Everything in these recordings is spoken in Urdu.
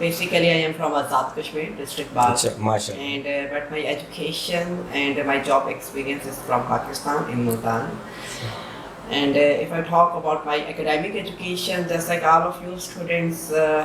Basically, I am from Azad Kashmir district, and but my education and my job experience is from Pakistan in Multan. And if I talk about my academic education, just like all of you students,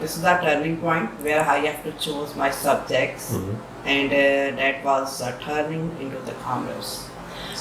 this is a turning point where I have to choose my subjects, and that was turning into the commerce.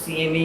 CMA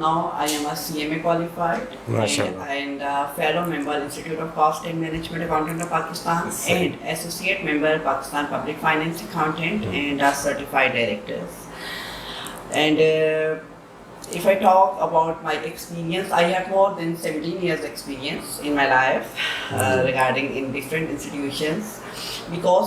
now I am a CMA qualified and fellow member Institute of Cost and Management Accountant of Pakistan and associate member Pakistan Public Finance Accountant and a certified director. And if I talk about my experience, I have more than 17 years experience in my life regarding in different institutions. Because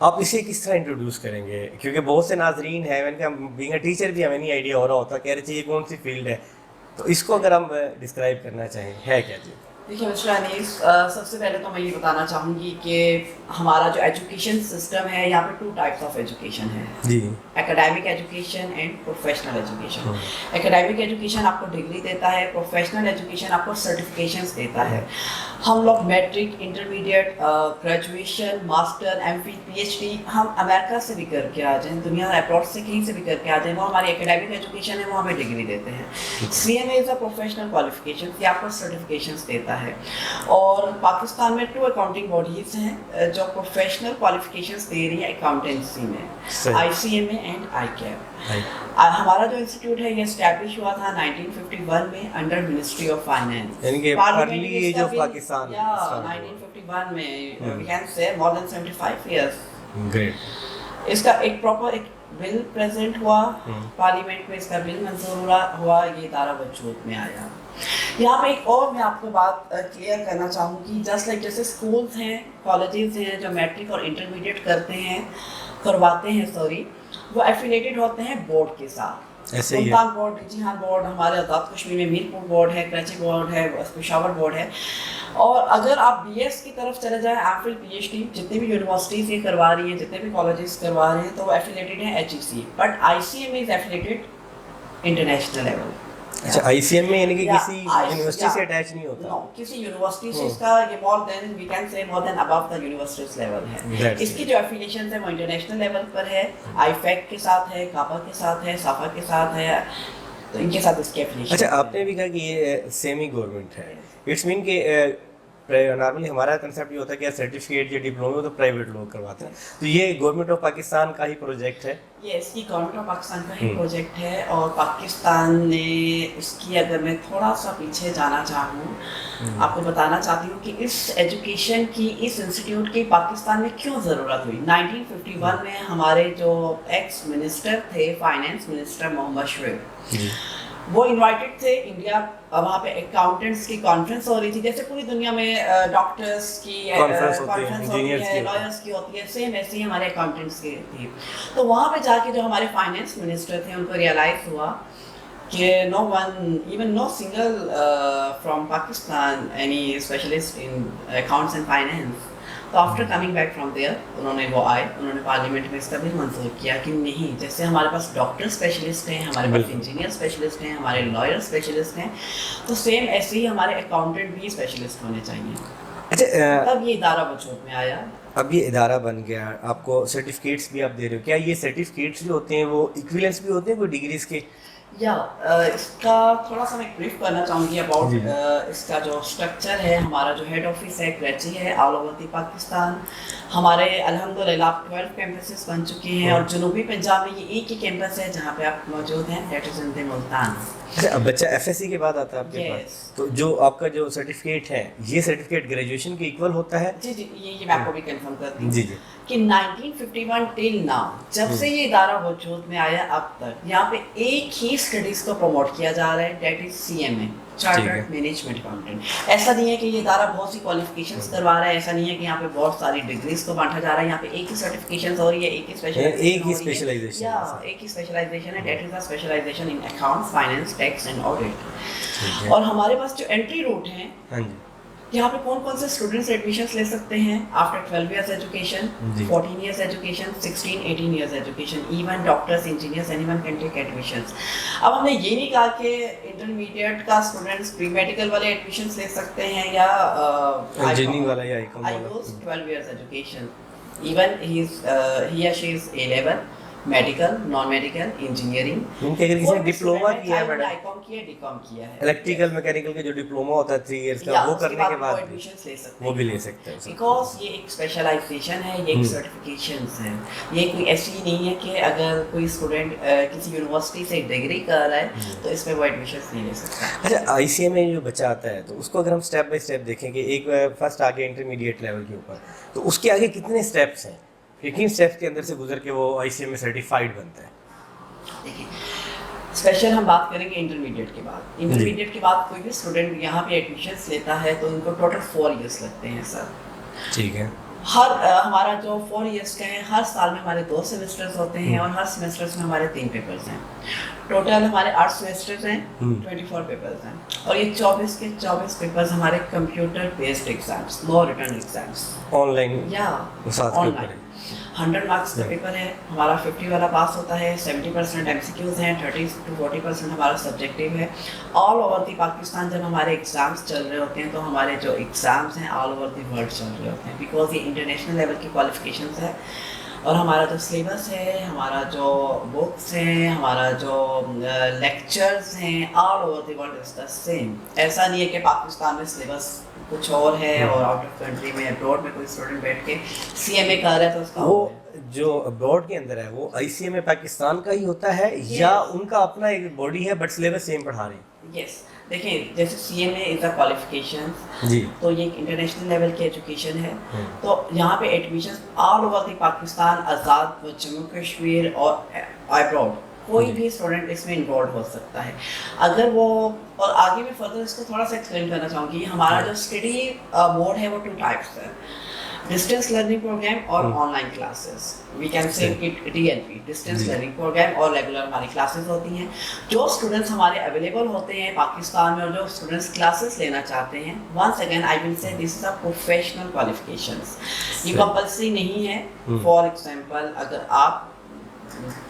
آپ اسے کس طرح انٹروڈیوس کریں گے؟ کیونکہ بہت سے ناظرین ہیں، میں نے کہا بینگ اے ٹیچر بھی ہمیں نہیں آئیڈیا ہو رہا ہوتا، کہہ رہے تھے یہ کون سی فیلڈ ہے، تو اس کو اگر ہم ڈسکرائب کرنا چاہیں ہے کیا؟ جی دیکھیے مسٹر انیس، سب سے پہلے تو میں یہ بتانا چاہوں گی کہ ہمارا جو ایجوکیشن سسٹم ہے یہاں پہ 2 ٹائپس آف ایجوکیشن ہے جی، academic education and professional education. Academic education آپ کو ڈگری دیتا ہے، پروفیشنل ایجوکیشن آپ کو سرٹیفکیشنس دیتا ہے. ہم لوگ matric, intermediate, graduation, master, M Phil, P H D ہم امریکہ سے بھی کر کے آ جائیں، دنیا اپروڈ سے کہیں سے بھی کر کے آ جائیں، وہ ہماری ایکیڈیمک ایجوکیشن ہے، وہ ہمیں ڈگری دیتے ہیں. C M A is a professional qualification, یہ آپ کو سرٹیفکیشنس دیتا ہے. اور پاکستان میں 2 اکاؤنٹنگ باڈیز ہیں جو پروفیشنل کوالیفیکیشنس دے رہی ہیں اکاؤنٹنسی میں، I C M A and I CAP. ہمارا جو انسٹیٹیوٹ ہے یہ اسٹیبلش ہوا تھا 1951 میں انڈر منسٹری آف فائنینس، یعنی کہ ارلی ایج آف پاکستان 1951 میں، وی کین سے مور دین 75 ایئرس. گریٹ. اس کا ایک پراپر ایک بل پریزنٹ ہوا پارلیمنٹ میں، اس کا بل منظور ہوا، یہ ادارہ وجود میں آیا. یہاں پہ ایک اور میں آپ کو بات کلیئر کرنا چاہوں گی، جسٹ لائک جیسے اسکولس ہیں، کالجز ہیں جو میٹرک اور انٹرمیڈیٹ کرواتے ہیں وہ ایفیلیٹڈ ہوتے ہیں بورڈ کے ساتھ. سلطان بورڈ، جہان بورڈ، ہمارے آزاد کشمیر میں میرپور بورڈ ہے، کراچی بورڈ ہے، پشاور بورڈ ہے. اور اگر آپ بی ایس کی طرف چلے جائیں، M Phil, P H D, جتنی بھی یونیورسٹیز یہ کروا رہی ہیں، جتنے بھی کالجز کروا رہے ہیں، تو وہ ایفیلیٹڈ ہیں H E C. But I C M A is affiliated international level. اچھا، آئی سی ایم میں یعنی کہ کسی یونیورسٹی سے اٹیچ نہیں ہوتا؟ نو، کسی یونیورسٹی سے اس کا یہ مور دین وی کین سے مور دین ابو دا یونیورسٹیز لیول ہے. اس کی جو ایفیلیشنز ہیں وہ انٹرنیشنل لیول پر ہے، آئی فیک کے ساتھ ہے، کاپا کے ساتھ ہے، صافا کے ساتھ ہے، تو ان کے ساتھ اس کی ایفیلیشن. اچھا، آپ نے بھی کہا کہ یہ سیمی گورنمنٹ ہے، اٹس مین کہ نارملی ہمارا کنسیپٹ یہ ہوتا ہے کہ سرٹیفکیٹ یا ڈپلومے تو پرائیویٹ لوگ کرواتے ہیں، تو یہ گورنمنٹ آف پاکستان کا ہی پروجیکٹ ہے؟ یہ اس کی گورنمنٹ آف پاکستان کا ہی پروجیکٹ ہے. اور پاکستان نے اس کی، اگر میں تھوڑا سا پیچھے جانا چاہوں، آپ کو بتانا چاہتی ہوں کہ اس ایجوکیشن کی، اس انسٹیٹیوٹ کی پاکستان میں کیوں ضرورت ہوئی. 1951 میں ہمارے جو ایکس منسٹر تھے، فائنینس منسٹر محمد شریف، وہ انوائٹڈ تھے انڈیا. وہاں پہ اکاؤنٹنٹس کی کانفرنس ہو رہی تھی، جیسے پوری دنیا میں ڈاکٹرس کی کانفرنس ہوتی ہے، لائرس کی ہوتی ہے، سیم ایسے ہی ہمارے اکاؤنٹنٹس کی تھی. تو وہاں پہ جا کے جو ہمارے فائنینس منسٹر تھے، ان کو ریئلائز ہوا کہ no one, even no single from Pakistan, any specialist in accounts and finance. تو after coming back from there انہوں نے وہ آئے، انہوں نے پارلیمنٹ میں اس کا بل منظور کیا کہ نہیں، جیسے ہمارے پاس ڈاکٹر اسپیشلسٹ ہیں، ہمارے پاس انجینئر اسپیشلسٹ ہیں، ہمارے لائر اسپیشلسٹ ہیں، تو سیم ایسے ہی ہمارے اکاؤنٹنٹ بھی اسپیشلسٹ ہونے چاہیے. اچھا، تب یہ ادارہ وجود میں آیا. اب یہ ادارہ بن گیا، آپ کو سرٹیفکیٹس بھی آپ دے رہے ہو، کیا یہ سرٹیفکیٹس جو ہوتے ہیں وہ ایکویلنس بھی ہوتے ہیں کوئی ڈگریز کے؟ یا اس کا تھوڑا سا میں بریف کرنا چاہوں گی اباؤٹ اس کا جو اسٹرکچر ہے. ہمارا جو ہیڈ آفس ہے کراچی ہے، آل اوور دی پاکستان. ہمارے الحمدللہ 12 کیمپسز بن چکے ہیں، اور جنوبی پنجاب میں یہ ایک ہی کیمپس ہے جہاں پہ آپ موجود ہیں، دیٹ از ان دی ملتان. اچھا، اب بچہ ایف ایس سی کے بعد آتا ہے آپ کے پاس، تو جو آپ کا جو سرٹیفکیٹ ہے، یہ سرٹیفکیٹ گریجویشن کے ایکول ہوتا ہے؟ جی یہ میں آپ کو بھی کنفرم کرتی ہوں جی کہ 1951 ٹل ناؤ، جب سے یہ ادارہ وجود میں آیا اب تک، یہاں پہ ایک ہی اسٹڈیز کو پروموٹ کیا جا رہا ہے، that is C M A, chartered management accountant. ایسا نہیں ہے کہ یہ ادارہ بہت سی کوالیفیکیشنز کروا رہا ہے، ایسا نہیں ہے کہ یہاں پہ بہت ساری ڈگریز کو بانٹا جا رہا ہے. یہاں پہ ایک ہی سرٹیفکیشنز ہو رہی ہے، ایک ہی اسپیشلائزیشن ہے، that is a specialization in accounts, finance, tax and audit. اور ہمارے پاس جو انٹری روٹ ہیں، یہاں پہ کون سے اسٹوڈنٹس ایڈمیشنس لے سکتے ہیں after 12 years education, 14 years education, 16 18 years education. Even doctors, engineers, any one can take admissions. اب ہم نے یہ نہیں کہا کہ انٹرمیڈیٹ کا اسٹوڈنٹس پری میڈیکل والے ایڈمیشنس لے سکتے ہیں یا انجینئرنگ والا یا آئی کام والا. 12 ایئرس ایجوکیشن، ایون ہی یا she is A level, medical, non medical, engineering. ان کے اگر کسی نے ڈپلوما کیا ہے، میڈم آئی کام کیا ہے، ڈی کام کیا ہے، الیکٹریکل میکینیکل کے جو ڈپلوما ہوتا ہے 3 ایئرس کا، وہ کرنے کے بعد وہ بھی لے سکتے ہیں. بیکاز یہ ایک اسپیشلائزیشن ہے، یہ ایک سرٹیفکیشنز ہیں. یہ کوئی ایسی نہیں ہے کہ اگر کوئی اسٹوڈنٹ کسی یونیورسٹی سے ڈگری کر رہا ہے تو اس میں وہ ایڈمیشنز نہیں لے سکتا. اچھا، آئی سی ایم میں جو بچہ آتا ہے تو اس کو اگر ہم اسٹیپ بائی اسٹیپ دیکھیں کہ ایک فرسٹ آگے انٹرمیڈیٹ لیول کے اوپر، تو اس کے آگے کتنے اسٹیپس ہیں، کن اسٹیپس کے اندر سے گزر کے وہ آئی سی ایم میں سرٹیفائڈ بنتا ہے؟ دیکھیے، اسپیشل ہم بات کریں گے انٹرمیڈیٹ کے بعد. انٹرمیڈیٹ کے بعد کوئی بھی اسٹوڈنٹ یہاں پہ ایڈمیشنس لیتا ہے تو ان کو ٹوٹل 4 ایئرس لگتے ہیں سر. ٹھیک ہے. ہر ہمارا جو 4 ایئرس کا ہے، ہر سال میں ہمارے 2 سیمسٹرز ہوتے ہیں اور ہر سیمسٹرز میں ہمارے 3 پیپرز ہیں. ٹوٹل ہمارے 8 سیمسٹرز ہیں، 24 پیپرز ہیں، اور یہ 24 کے 24 پیپرز ہمارے computer based exams, no return exams, on line یا آن لائن. 100 مارکس کا پیپر ہے ہمارا، 50 والا پاس ہوتا ہے، 70% MCQs ہیں، 30 to 40% ہمارا سبجیکٹیو ہے. آل اوور دی پاکستان جب ہمارے ایگزامس چل رہے ہوتے ہیں تو ہمارے جو ایگزامس ہیں آل اوور دی ورلڈ چل رہے ہوتے ہیں، بیکاز یہ انٹرنیشنل لیول کی کوالیفیکیشنس ہے. اور ہمارا جو سلیبس ہے، ہمارا جو بکس ہیں، ہمارا جو لیکچرز ہیں، آل over the world is the same. ایسا نہیں ہے کہ پاکستان میں سلیبس کچھ اور ہے اور آؤٹ آف کنٹری میں ابراڈ میں کوئی اسٹوڈنٹ بیٹھ کے CMA کر رہا ہے تو اس کا وہ جو ابراڈ کے اندر ہے وہ ICMA پاکستان کا ہی ہوتا ہے یا ان کا اپنا ایک باڈی ہے بٹ سلیبس سیم پڑھا رہے ہیں؟ یس، دیکھیں جیسے CMA از اے کوالیفیکیشن، جی، تو یہ ایک انٹرنیشنل لیول کی ایجوکیشن ہے. تو یہاں پہ admission all over the Pakistan, Azad و جموں کشمیر اور ابراڈ کوئی بھی اسٹوڈنٹ اس میں انوالو ہو سکتا ہے. اگر وہ، اور آگے میں فردر اس کو تھوڑا سا ایکسپلین کرنا چاہوں گی. ہمارا جو اسٹڈی موڈ ہے وہ 2 ٹائپس ہے، ڈسٹینس لرننگ پروگرام اور online classes. We can say DLP، distance learning program, اور ریگولر ہماری کلاسز ہوتی ہیں. جو اسٹوڈنٹس ہمارے اویلیبل ہوتے ہیں پاکستان میں اور جو اسٹوڈنٹس کلاسز لینا چاہتے ہیں، ونس اگین آئی ول سے دس از اے پروفیشنل کوالیفیکیشنس. یہ کمپلسری نہیں ہے. فار ایگزامپل اگر آپ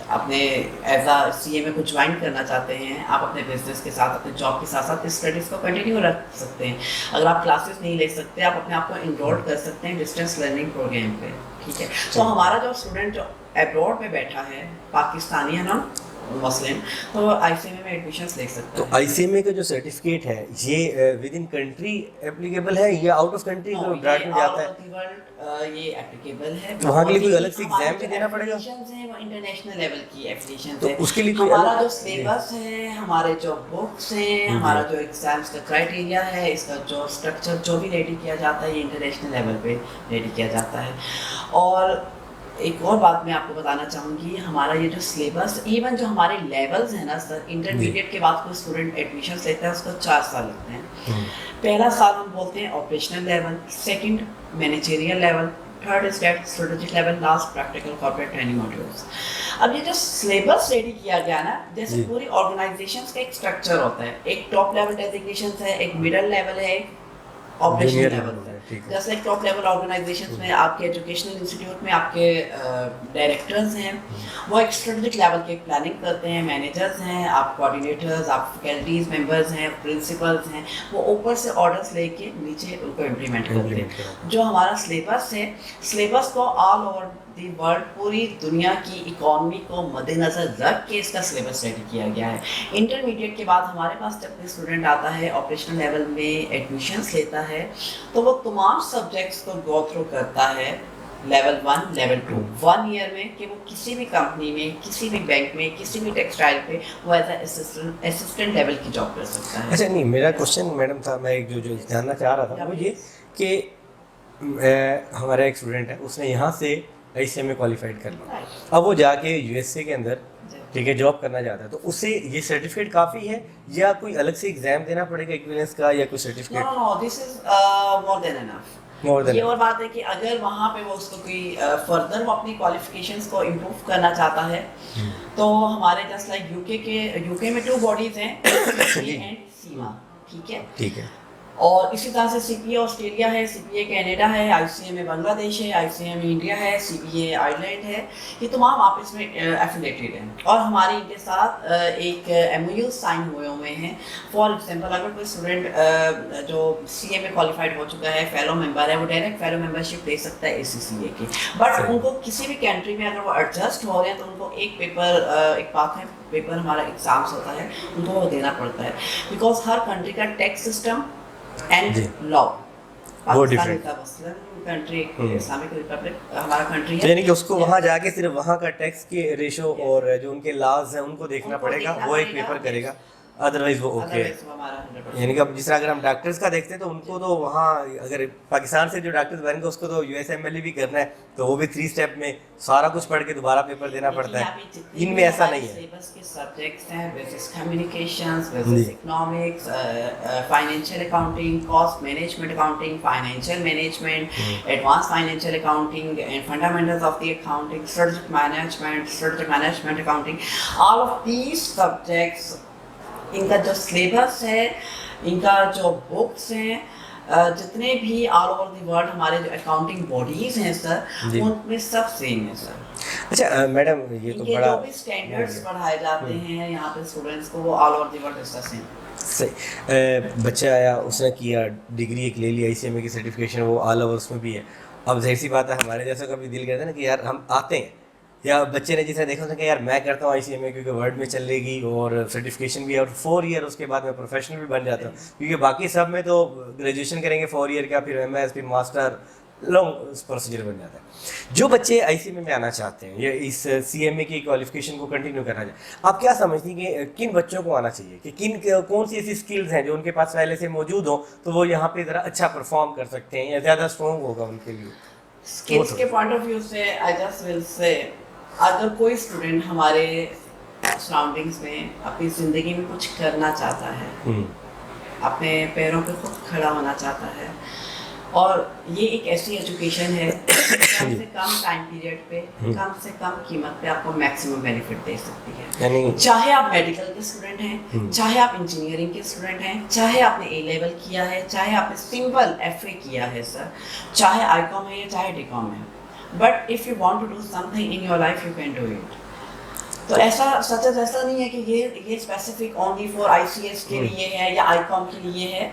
اپنے ایز اے CMA کو جوائن کرنا چاہتے ہیں، آپ اپنے بزنس کے ساتھ، اپنے جاب کے ساتھ ساتھ اسٹڈیز کو کنٹینیو رکھ سکتے ہیں. اگر آپ کلاسز نہیں لے سکتے، آپ اپنے آپ کو انرول کر سکتے ہیں ڈسٹینس لرننگ پروگرام پہ. ٹھیک ہے، تو ہمارا جو اسٹوڈنٹ جو ابراڈ میں بیٹھا ہے، پاکستانی ہے نا مسلم، تو وہ ICMA میں ایڈمیشنس لے سکتے تو ہیں. ICMA کا جو سرٹیفکیٹ ہے یہ ود ان کنٹری اپلیکیبل ہے یا آؤٹ آف کنٹری کو ڈرائیو میں جاتا ہے؟ یہ اپلیکیبل ہے. تو وہاں کے لیے کوئی الگ سے ایگزام بھی دینا پڑے گا؟ وہ انٹرنیشنل لیول کی ایپلیکیشنز تو ہیں. اس کے لیے کوئی ہمارا جو سلیبس ہے، ہمارے جو بکس ہیں، ہمارا جو ایگزامس کا کرائٹیریا ہے، اس کا جو اسٹرکچر جو بھی ریڈی کیا جاتا ہے، یہ انٹرنیشنل لیول پہ ریڈی کیا جاتا ہے. اور ایک اور بات میں آپ کو بتانا چاہوں گی، ہمارا یہ جو سلیبس، ایون جو ہمارے لیولز ہیں نا سر، انٹرمیڈیٹ کے بعد کوئی اسٹوڈنٹ ایڈمیشنس لیتا ہے اس کو 4 سال لگتے ہیں. پہلا سال ہم بولتے ہیں operational level, second managerial level, third state strategic level, last practical corporate training modules. اب یہ جو سلیبس ریڈی کیا گیا نا، جیسے پوری آرگنائزیشنس کا ایک اسٹرکچر ہوتا ہے، ایک ٹاپ لیول ڈیزگنیشنس ہے، ایک مڈل لیول ہے، ایک آپریشنل لیول ہے. جیسے ایک ٹاپ لیول آرگنائزیشنس میں آپ کے ایجوکیشنل انسٹیٹیوٹ میں آپ کے ڈائریکٹرز ہیں، وہ ایک اسٹریٹجک لیول کی پلاننگ کرتے ہیں، مینیجرز ہیں، آپ کوآرڈینیٹرز، آپ فیکلٹیز ممبرز ہیں، پرنسپلز ہیں، وہ اوپر سے آرڈرز لے کے نیچے ان کو امپلیمنٹ کرتے ہیں. جو ہمارا سلیبس ہے، سلیبس کو آل اوور دی ورلڈ، پوری دنیا کی اکانومی کو مد نظر رکھ کے اس کا سلیبس ریڈی کیا گیا ہے. انٹرمیڈیٹ کے بعد ہمارے پاس جب کوئی اسٹوڈنٹ آتا ہے، آپریشنل لیول میں ایڈمیشنس لیتا ہے، تو وہ تمام سبجیکٹس کو گو تھرو کرتا ہے، لیول 1 لیول 2 1 ایئر میں، کہ وہ کسی بھی کمپنی میں، کسی بھی بینک میں، کسی بھی ٹیکسٹائل پہ وہ ایز اے اسسٹنٹ لیول کی جاب کر سکتا ہے. اچھا، نہیں میرا کوشچن میڈم تھا، میں ایک جو جاننا چاہ رہا تھا وہ یہ کہ ہمارا ایک اسٹوڈنٹ ہے، اس نے یہاں سے ICMA کوالیفائڈ کر لیا، اب وہ جا کے USA کے اندر ٹھیک ہے جاب کرنا چاہتا ہے، تو اس سے یہ سرٹیفکیٹ کافی ہے یا کوئی الگ سے ایگزام دینا پڑے گا ایکویلنس کا یا کوئی certificate? No, this is more than enough. یہ اور بات ہے کہ اگر وہاں پہ وہ اس کو کوئی فردر وہ اپنی کوالیفیکیشنس کو امپروو کرنا چاہتا ہے، تو ہمارے جسٹ لائک UK میں 2 باڈیز ہیں، CPA اینڈ SEMA. ٹھیک ہے، اور اسی طرح سے CPA آسٹریلیا ہے، CPA کینیڈا ہے، ICMA بنگلہ دیش ہے، ICMA انڈیا ہے، CPA آئرلینڈ ہے. یہ تمام آپس میں ایفیلیٹیڈ ہیں اور ہمارے ان کے ساتھ ایک MOU سائن ہوئے ہیں. فار ایگزامپل اگر کوئی اسٹوڈنٹ جو CMA کوالیفائڈ ہو چکا ہے، فیلو ممبر ہے، وہ ڈائریکٹ فیلو ممبرشپ لے سکتا ہے ACCA کی. بٹ ان کو کسی بھی کنٹری میں اگر وہ ایڈجسٹ ہو رہے ہیں تو ان کو ایک پیپر، ایک پاک ہے پیپر ہمارا ایگزامس ہوتا ہے، ان کو وہ دینا پڑتا ہے. بیکاز ہر کنٹری کا ٹیکس سسٹم اینڈ لا، پاکستان کا مسلم کنٹری، اسلامک ریپبلک ہمارا کنٹری ہے، یعنی کہ اس کو وہاں جا کے صرف وہاں کا ٹیکس کے ریشو اور جو ان کے لاز ہیں ان کو دیکھنا پڑے گا، وہ ایک پیپر کرے گا. ادروائز وہ اوکے. otherwise وہ ہمارا 100%. یعنی کہ اب جس طرح اگر ہم ڈاکٹرز کا دیکھتے ہیں تو ان کو تو وہاں اگر پاکستان سے جو ڈاکٹرز بنیں گے اس کو تو یو ایس ایم ایل بھی کرنا ہے, تو وہ بھی 3 اسٹیپ میں سارا کچھ پڑھ کے دوبارہ پیپر دینا پڑتا ہے. ان میں ایسا نہیں ہے. سلیبس کے سبجیکٹس ہیں business communications, business economics, financial accounting, cost management accounting, financial management, advance financial accounting and fundamentals of the accounting, strategic management accounting. All of these subjects, ان کا جو سلیبس ہے, ان کا جو بکس ہیں, جتنے بھی آل اوور دی ورلڈ ہمارے جو اکاؤنٹنگ باڈیز ہیں سر, ان میں سب سیم ہے سر. اچھا میڈم یہ تو بڑا جو بھی اسٹینڈرڈس پڑھائے جاتے ہیں یہاں پہ اسٹوڈنٹس کو, وہ آل over the world is the same. صحیح. بچہ آیا, اس نے کیا ڈگری ایک لے لی آئی سی ایم اے کی سرٹیفکیشن, وہ آل اوور اس میں بھی ہے. اب ظاہر سی بات ہے ہمارے جیسا کا بھی دل کرتا ہے نا کہ یار ہم آتے ہیں, یا بچے نے جس نے دیکھا تھا کہ یار میں کرتا ہوں آئی سی ایم اے کیونکہ ورلڈ میں چلے گی اور سرٹیفکیشن بھی ہے, اور 4 ایئر اس کے بعد میں پروفیشنل بھی بن جاتا ہوں, کیونکہ باقی سب میں تو گریجویشن کریں گے 4 ایئر کا, پھر ایم ایس, پھر ماسٹر, لانگ پروسیجر بن جاتا ہے. جو بچے آئی سی ایم اے میں آنا چاہتے ہیں یا اس سی ایم اے کی کوالیفیکیشن کو کنٹینیو کرنا چاہتے ہیں, آپ کیا سمجھتی ہیں کہ کن بچوں کو آنا چاہیے, کہ کون سی ایسی اسکلز ہیں جو ان کے پاس پہلے سے موجود ہوں تو وہ یہاں پہ ذرا اچھا پرفارم کر سکتے ہیں یا زیادہ اسٹرانگ ہوگا ان کے لیے؟ اسکلس کے پوائنٹ آف ویو سے آئی جسٹ ول سے, اگر کوئی اسٹوڈنٹ ہمارے سراؤنڈنگس میں اپنی زندگی میں کچھ کرنا چاہتا ہے, اپنے پیروں پہ خود کھڑا ہونا چاہتا ہے, اور یہ ایک ایسی ایجوکیشن ہے کم سے کم ٹائم پیریڈ پہ, کم سے کم قیمت پہ آپ کو میکسیمم بینیفٹ دے سکتی ہے. چاہے آپ میڈیکل کے اسٹوڈنٹ ہیں, چاہے آپ انجینئرنگ کے اسٹوڈنٹ ہیں, چاہے آپ نے اے لیول کیا ہے, چاہے آپ نے سمپل ایف اے کیا ہے سر, چاہے آئی کام ہے یا چاہے ڈی کام ہے, but if you want to do something in your life you can do it. تو ایسا سچ ایسا نہیں ہے کہ یہ specific only for I C S کے لیے ہے یا آئی کام کے لیے ہے.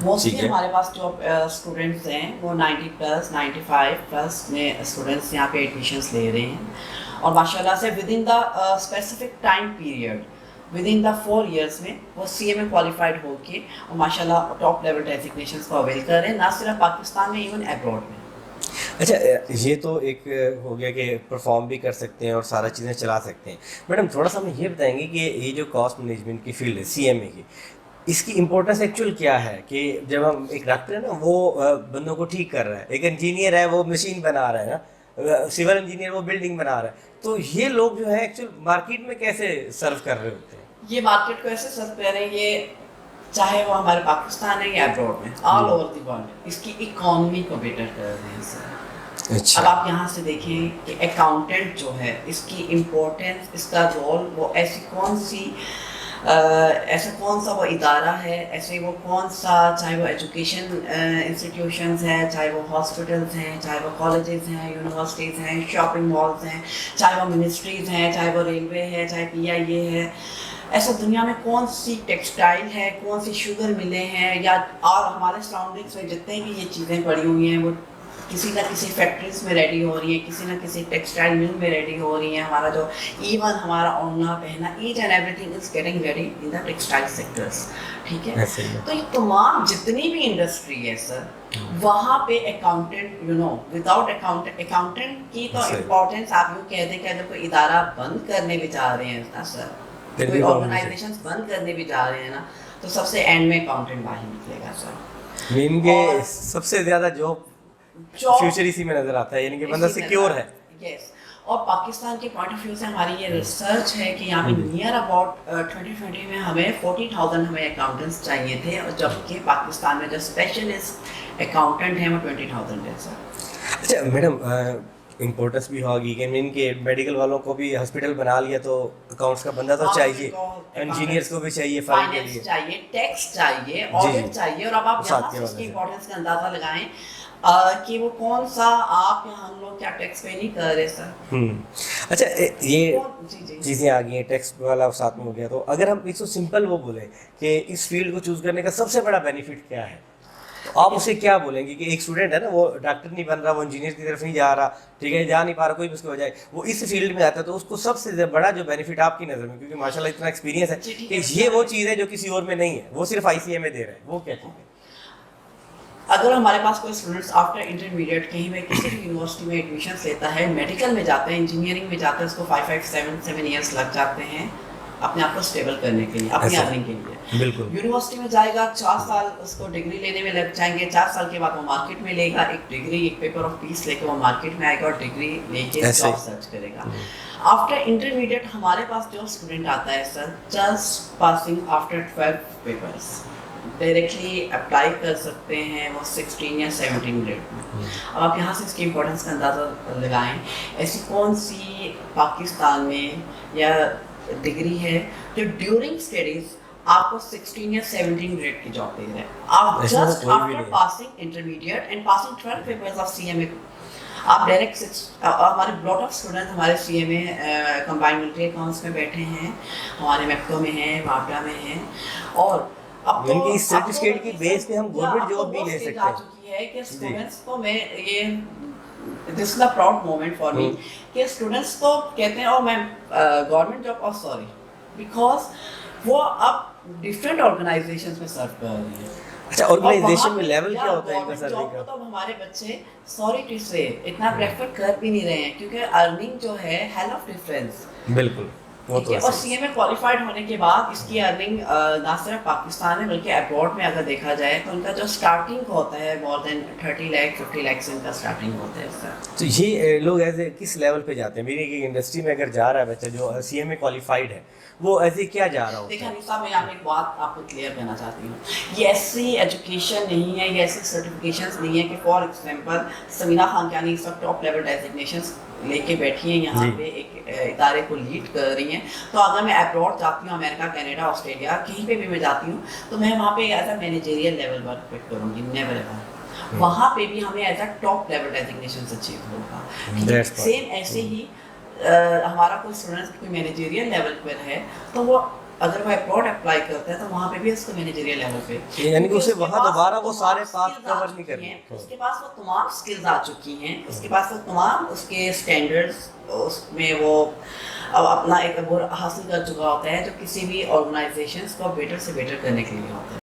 موسٹلی ہمارے پاس جو اسٹوڈنٹس ہیں وہ 90+, 95+ میں اسٹوڈنٹس یہاں پہ ایڈمیشنس لے رہے ہیں, اور ماشاء اللہ سے with in the specific time period, with in the 4 years میں وہ سی ایم اے کوالیفائڈ ہو کے اور ماشاء اللہ ٹاپ لیول ڈیزگنیشنس کو اویل کر رہے ہیں, نہ صرف پاکستان میں, ایون ایبراڈ میں. اچھا یہ تو ایک ہو گیا کہ پرفارم بھی کر سکتے ہیں اور سارا چیزیں چلا سکتے ہیں. میڈم تھوڑا سا ہمیں یہ بتائیں گے کہ یہ جو کاسٹ مینجمنٹ کی فیلڈ ہے سی ایم اے کی, اس کی امپورٹنس ایکچوئل کیا ہے؟ کہ جب ہم ایک ڈاکٹر ہے نا وہ بندوں کو ٹھیک کر رہا ہے, ایک انجینئر ہے وہ مشین بنا رہا ہے نا, سول انجینئر وہ بلڈنگ بنا رہا ہے, تو یہ لوگ جو ہے ایکچوئل مارکیٹ میں کیسے سرو کر رہے ہوتے ہیں؟ یہ مارکیٹ کو ایسے سرو کر رہے ہیں, یہ چاہے وہ ہمارے پاکستان ہے یا ایبراڈ میں, آل اوور دی ورلڈ اس کی اکانومی کو بیٹر کر رہے ہیں سر. اچھا. اب آپ یہاں سے دیکھیں کہ اکاؤنٹنٹ جو ہے اس کی امپورٹنس, اس کا رول, وہ ایسا کون سا وہ ادارہ ہے, ایسے وہ کون سا, چاہے وہ ایجوکیشن انسٹیٹیوشنز ہیں, چاہے وہ ہاسپٹلس ہیں, چاہے وہ کالجز ہیں, یونیورسٹیز ہیں, شاپنگ مالز ہیں, چاہے وہ منسٹریز ہیں, چاہے وہ ریلوے ہے, چاہے پی آئی اے ہے, ایسا دنیا میں کون سی ٹیکسٹائل ہے, کون سی شوگر ملیں ہیں, یا اور ہمارے سراؤنڈنگس میں جتنے بھی یہ چیزیں پڑی ہوئی ہیں وہ کسی نہ کسی فیکٹریز میں ریڈی ہو رہی ہیں, کسی نہ کسی ٹیکسٹائل مل میں ریڈی ہو رہی ہیں. ہمارا جو ایون ہمارا اوڑھنا پہننا, each and everything is getting ready in the textile sectors. ٹھیک ہے, تو یہ تمام جتنی بھی انڈسٹری ہے سر, وہاں پہ accountant, you know, without accountant کی تو امپورٹینس آپ یوں کہہ دیں کہ اگر کوئی ادارہ بند کرنے بھی جا رہے ہیں نا سر, کوئی آرگنائزیشن بند کرنے بھی جا رہے ہیں نا, تو سب سے اینڈ میں اکاؤنٹنٹ باہر نکلے گا سر. مین کے سب سے زیادہ جاب فیوچر اسی میں نظر آتا ہے, یعنی کہ بندہ سیکیور ہے. یس, اور پاکستان کے پوائنٹ آف ویو سے ہماری یہ ریسرچ ہے کہ یہاں پہ نیئر اباؤٹ 2020 میں ہمیں 40,000 ہمیں اکاؤنٹنٹس چاہیے تھے, اور جبکہ پاکستان میں جو اسپیشلسٹ اکاؤنٹنٹ ہیں وہ 20,000 ہے سر. اچھا میڈم امپورٹنس بھی ہوگی کہ ان کے میڈیکل والوں کو بھی ہاسپٹل بنا لیا تو اکاؤنٹس کا بندہ تو چاہیے, انجینئرس کو بھی چاہیے, فائل کے لیے چاہیے, ٹیکس چاہیے, آڈٹ چاہیے. اور اب آپ یہاں سے اس کی امپورٹنس کا اندازہ لگائیں کہ وہ کون سا, آپ یا ہم لوگ کیا ٹیکس پے نہیں کر رہے سر. اچھا یہ چیزیں آ گئی ہیں, ٹیکس والا ساتھ میں ہو گیا, تو اگر ہم اس کو سمپل وہ بولیں کہ اس فیلڈ کو چوز کرنے کا سب سے بڑا بینیفٹ کیا ہے, تو آپ اسے کیا بولیں گے؟ کہ ایک اسٹوڈنٹ ہے نا, وہ ڈاکٹر نہیں بن رہا, وہ انجینئر کی طرف نہیں جا رہا, ٹھیک ہے, جا نہیں پا رہا, کوئی بھی اس کی وجہ ہے, وہ اس فیلڈ میں آتا ہے, تو اس کو سب سے بڑا جو بینیفٹ آپ کی نظر میں, کیونکہ ماشاء اللہ اتنا ایکسپیرینس ہے کہ یہ وہ چیز ہے جو کسی اور میں نہیں ہے, وہ صرف آئی سی ایم میں دے رہا ہے, وہ کیا چیز ہے؟ اگر ہمارے پاس کوئی اسٹوڈنٹس آفٹر انٹرمیڈیٹ کہیں میں کسی بھی یونیورسٹی میں ایڈمیشنس لیتا ہے, میڈیکل میں جاتا ہے, انجینئرنگ میں جاتا ہے, اس کو 5 7 ایئرس لگ جاتے ہیں, اپنے آپ کو اسٹیبل کرنے کے لیے, اپنی ارننگ کے لیے. بالکل. یونیورسٹی میں جائے گا, 4 سال اس کو ڈگری لینے میں لگ جائیں گے, 4 سال کے بعد وہ مارکیٹ میں لے گا ایک ڈگری, ایک پیپر آف پیس لے کے وہ مارکیٹ میں آئے گا اور ڈگری لے کے جاب سرچ کرے گا. آفٹر انٹرمیڈیٹ ہمارے پاس جو اسٹوڈنٹ آتا ہے sir, just passing after 12 papers directly apply کر سکتے ہیں وہ 16 یا 17 گریڈ میں. اب آپ یہاں سے اس کی امپورٹنس کا اندازہ لگائیں, ایسی کون سی پاکستان میں یا ڈگری ہے جو ڈیورنگ اسٹڈیز آپ کو 16 یا 17 گریڈ کی جاب دے رہے ہیں. آپ just after passing intermediate and passing 12 papers of C M A آپ ڈائریکٹ, ہمارے بلاٹ آف اسٹوڈنٹ ہمارے C M A combined military accounts میں بیٹھے ہیں, ہمارے میپکو میں ہیں, واپڈا میں ہیں, اور اب تو اس سرٹیفکیٹ کی بیس پہ ہم گورنمنٹ جاب بھی لے سکتے ہیں. چکی ہے کہ اسٹوڈنٹس کو, میں یہ this is a proud moment for me کہ اسٹوڈنٹس کو کہتے ہیں اور میں گورنمنٹ جاب, اور سوری بیکاز وہ اب ڈفرینٹ آرگنائزیشنس میں سرو کر رہی ہیں. اچھا, آرگنائزیشن میں لیول کیا ہوتا ہے ان کا سروے کا؟ تو ہمارے بچے سوری ٹو سے اتنا پریفر کر بھی نہیں رہے ہیں کیونکہ ارننگ جو ہے ہیل آف ڈفرینس. بالکل. اور سی ایم اے کوالیفائڈ ہونے کے بعد اس کی ارننگ نہ صرف پاکستان میں بلکہ ابراڈ میں اگر دیکھا جائے تو ان کا جو اسٹارٹنگ ہوتا ہے مور دین 30 لاکھ 50 لاکھ سے ان کا اسٹارٹنگ ہوتا ہے سر. تو یہ لوگ ایسے کس لیول پہ جاتے ہیں؟ میری ایک انڈسٹری میں اگر جا رہا ہے بچہ جو سی ایم اے کوالیفائڈ ہے, وہ ایسے کیا جا رہا ہوتا ہے؟ دیکھیں حنیف صاحب, میں یہاں ایک بات آپ کو کلیئر کرنا چاہتی ہوں. یہ ایسی ایجوکیشن نہیں ہے, یہ ایسی سرٹیفکیشنس نہیں ہے کہ فار ایگزامپل سمینا خانقیانی اس وقت ٹاپ لیول ڈیزگنیشنس لے کے بیٹھی ہیں یہاں پہ, ایک ادارے کو لیڈ کر رہی ہیں. تو اگر میں ابراڈ جاتی ہوں, امریکہ, کینیڈا, آسٹریلیا, کہیں پہ بھی میں جاتی ہوں, تو میں وہاں پہ as a managerial level work pick کروں گی, نیور ایور. وہاں پہ بھی ہمیں as a top level designation achieve ہوگا. سیم ایسے ہی ہمارا کوئی اسٹوڈنٹ کوئی مینیجریل لیول پر ہے تو وہ اگر وہ ابراڈ اپلائی کرتا ہے تو وہاں پہ بھی اس کو مینیجریل لیول پہ, یعنی کہ اسے وہاں دوبارہ وہ سارے پاتھ کور نہیں کرنے, اس کے پاس وہ تمام اسکلز آ چکی ہیں, اس کے پاس وہ تمام اس کے اسٹینڈرڈس, اس میں وہ اب اپنا ایک عبور حاصل کر چکا ہوتا ہے جو کسی بھی آرگنائزیشنس کو بیٹر سے بیٹر کرنے کے لیے ہوتا ہے.